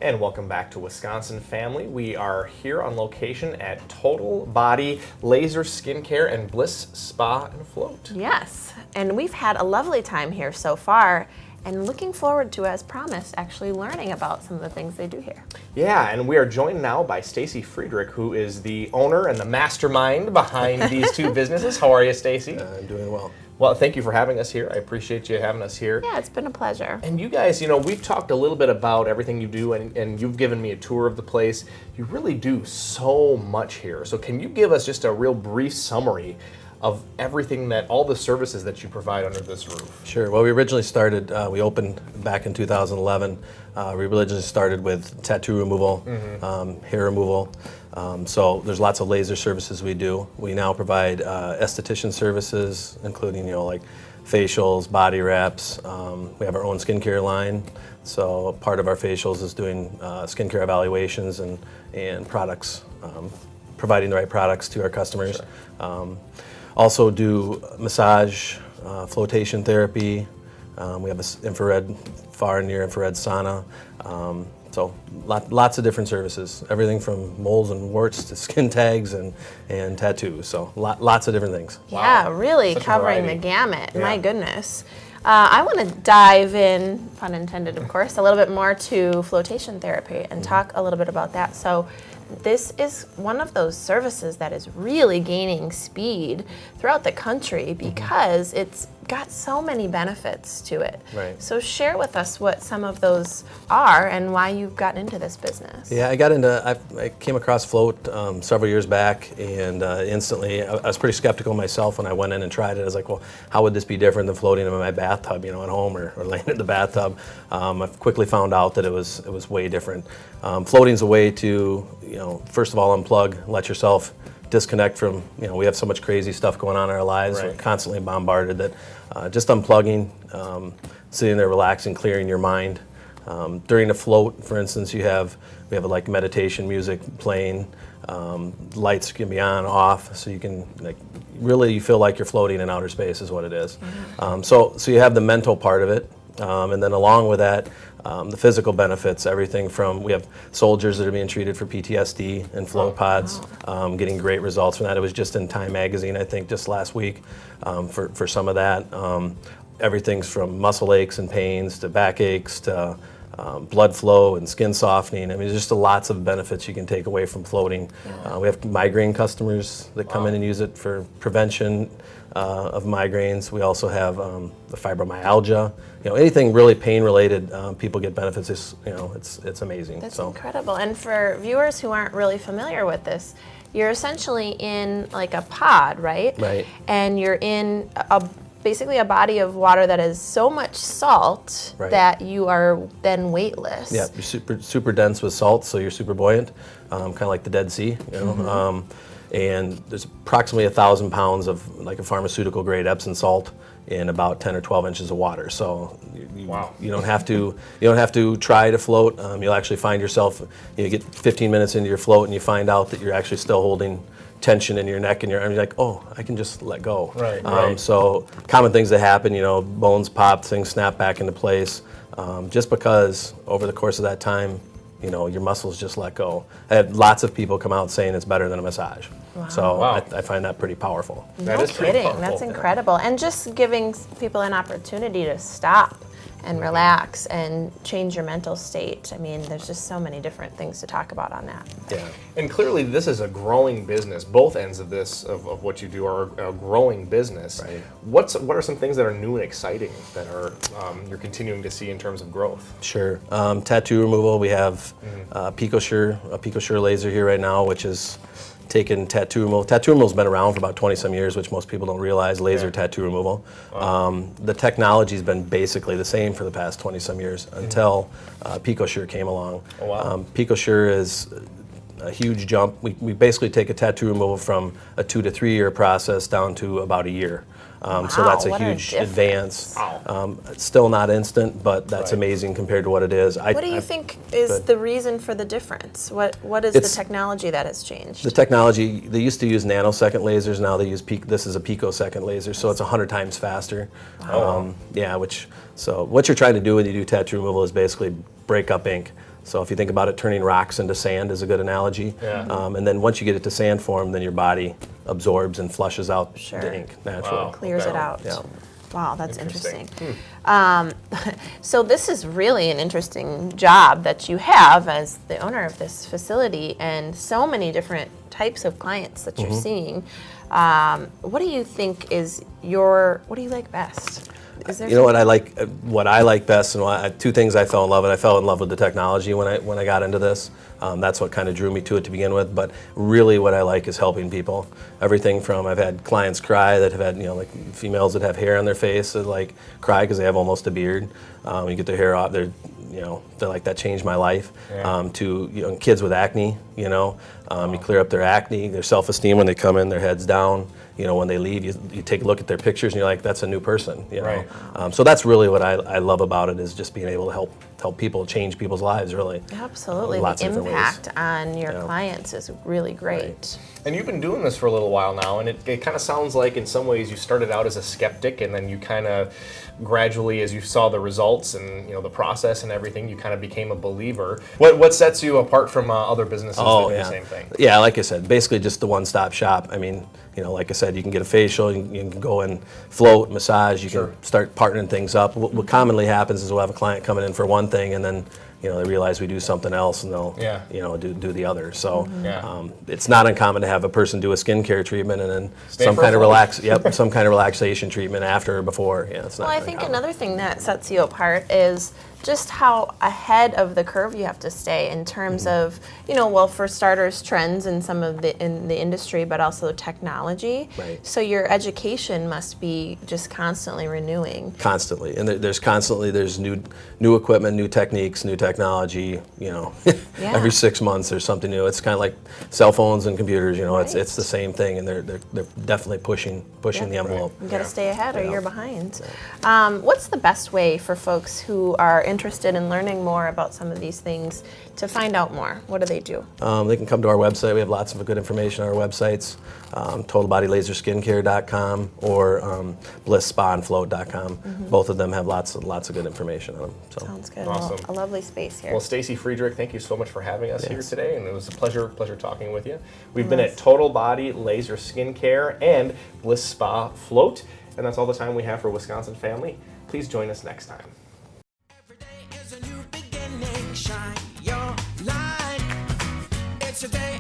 And welcome back to Wisconsin Family. We are here on location at Total Body Laser Skincare and Bliss Spa and Float. Yes, and we've had a lovely time here so far, and looking forward to, as promised, actually learning about some of the things they do here. Yeah, and we are joined now by Stacie Friedrich, who is the owner and the mastermind behind these two businesses. How are you, Stacie? I'm doing well. Well, thank you for having us here. I appreciate you having us here. Yeah, it's been a pleasure. And you guys, we've talked a little bit about everything you do, and you've given me a tour of the place. You really do so much here. So can you give us just a real brief summary of everything all the services that you provide under this roof? Sure. Well, we originally started, we opened back in 2011. We originally started with tattoo removal, hair removal. So there's lots of laser services we do. We now provide esthetician services, including like facials, body wraps. We have our own skincare line. So part of our facials is doing skincare evaluations and products, providing the right products to our customers. Sure. Also do massage, flotation therapy. We have infrared, far and near infrared sauna. So lots of different services, everything from moles and warts to skin tags and tattoos. So lots of different things. Yeah, really Such a covering the variety. gamut. Yeah. My goodness. I want to dive in, pun intended, of course, a little bit more to flotation therapy and talk a little bit about that. So this is one of those services that is really gaining speed throughout the country because it's got so many benefits to it. Right. So share with us what some of those are and why you've gotten into this business. Yeah, I came across Float several years back, and instantly, I was pretty skeptical myself when I went in and tried it. I was like, well, how would this be different than floating in my bathtub, at home or laying in the bathtub? I quickly found out that it was way different. Floating's a way to, first of all, unplug, let yourself disconnect from, we have so much crazy stuff going on in our lives. Right. We're constantly bombarded that just unplugging, sitting there relaxing, clearing your mind. During the float, for instance, we have like meditation music playing. Lights can be on, off, so you can really you feel like you're floating in outer space is what it is. So you have the mental part of it, and then along with that, the physical benefits, everything from, we have soldiers that are being treated for PTSD and float pods, getting great results from that. It was just in Time magazine, I think, just last week for some of that. Everything's from muscle aches and pains to backaches to blood flow and skin softening. I mean, there's just lots of benefits you can take away from floating. We have migraine customers that come in and use it for prevention of migraines. We also have the fibromyalgia. Anything really pain-related, people get benefits. It's amazing. That's incredible. And for viewers who aren't really familiar with this, you're essentially in like a pod, right? Right. And you're in basically a body of water that is so much salt that you are then weightless. Yeah, you're super dense with salt, so you're super buoyant, kind of like the Dead Sea. And there's approximately 1,000 pounds of like a pharmaceutical grade Epsom salt in about 10 or 12 inches of water. So you don't have to try to float. You'll actually find yourself, you get 15 minutes into your float and you find out that you're actually still holding tension in your neck and your arm. You're like, oh, I can just let go. Right. So common things that happen, bones pop, things snap back into place, just because over the course of that time, your muscles just let go. I had lots of people come out saying it's better than a massage. Wow. So I find that pretty powerful. That No is pretty kidding. powerful. That's incredible. And just giving people an opportunity to stop and relax and change your mental state. I mean, there's just so many different things to talk about on that. Yeah. And clearly this is a growing business. Both ends of this, of what you do, are a growing business. Right. What are some things that are new and exciting that are you're continuing to see in terms of growth? Sure. Tattoo removal, we have a PicoSure laser here right now, which is taken tattoo removal. Tattoo removal's been around for about 20-some years, which most people don't realize, laser tattoo removal. The technology's been basically the same for the past 20-some years until PicoSure came along. Oh, wow. PicoSure is a huge jump. We basically take a tattoo removal from a 2 to 3 year process down to about a year. So that's a what a huge difference. advance. Wow. It's still not instant, but that's Right. amazing compared to what it is. What do you think is good. the reason for the difference? What is It's- the technology that has changed? The technology, they used to use nanosecond lasers, now they use this is a picosecond laser, so it's 100 times faster. Wow. So what you're trying to do when you do tattoo removal is basically break up ink. So if you think about it, turning rocks into sand is a good analogy. Yeah. And then once you get it to sand form, then your body absorbs and flushes out Sure. the ink naturally. Wow. Clears Okay. it out. Yeah. Wow, that's Interesting. interesting. So this is really an interesting job that you have as the owner of this facility, and so many different types of clients that you're seeing. What do you think is what do you like best? Is there You know what I like? What I like best, and two things I fell in love with. I fell in love with the technology when I got into this. That's what kind of drew me to it to begin with. But really, what I like is helping people. Everything from I've had clients cry that have had like females that have hair on their face that like cry because they have almost a beard. You get their hair off. They're like that changed my life. Yeah. To kids with acne. You clear up their acne, their self-esteem when they come in, their heads down. When they leave, you take a look at their pictures and you're like, that's a new person. Right. So that's really what I love about it, is just being able to help people, change people's lives, really. Absolutely. Lots The of different impact on your Yeah. clients is really great. Right. And you've been doing this for a little while now, and it kind of sounds like in some ways you started out as a skeptic, and then you kind of gradually, as you saw the results and the process and everything, you kind of became a believer. What sets you apart from other businesses that do the same thing? Yeah, like I said, basically just the one-stop shop. I mean, like I said, you can get a facial, you can go and float, massage, you can start partnering things up. What commonly happens is we'll have a client coming in for one thing, and then they realize we do something else, and they'll do the other. So it's not uncommon to have a person do a skincare treatment and then some kind of relaxation treatment after or before. Yeah, it's not. Well, I think another thing that sets you apart is just how ahead of the curve you have to stay in terms of, for starters, trends in some of in the industry, but also technology. Right. So your education must be just constantly renewing. Constantly, and there's new equipment, new techniques, new technology. Every 6 months there's something new. It's kind of like cell phones and computers. It's the same thing, and they're definitely pushing the envelope. You got to stay ahead, or you're behind. What's the best way for folks who are interested in learning more about some of these things to find out more? What do they do? They can come to our website. We have lots of good information on our websites, totalbodylaserskincare.com or blissspaandfloat.com. Both of them have lots of good information on them. So. Sounds good. Awesome. A lovely space here. Well, Stacie, Friedrich, thank you so much for having us here today, and it was a pleasure talking with you. We've been at Total Body Laser Skincare and Bliss Spa Float, and that's all the time we have for Wisconsin Family. Please join us next time. Shine your light. It's a day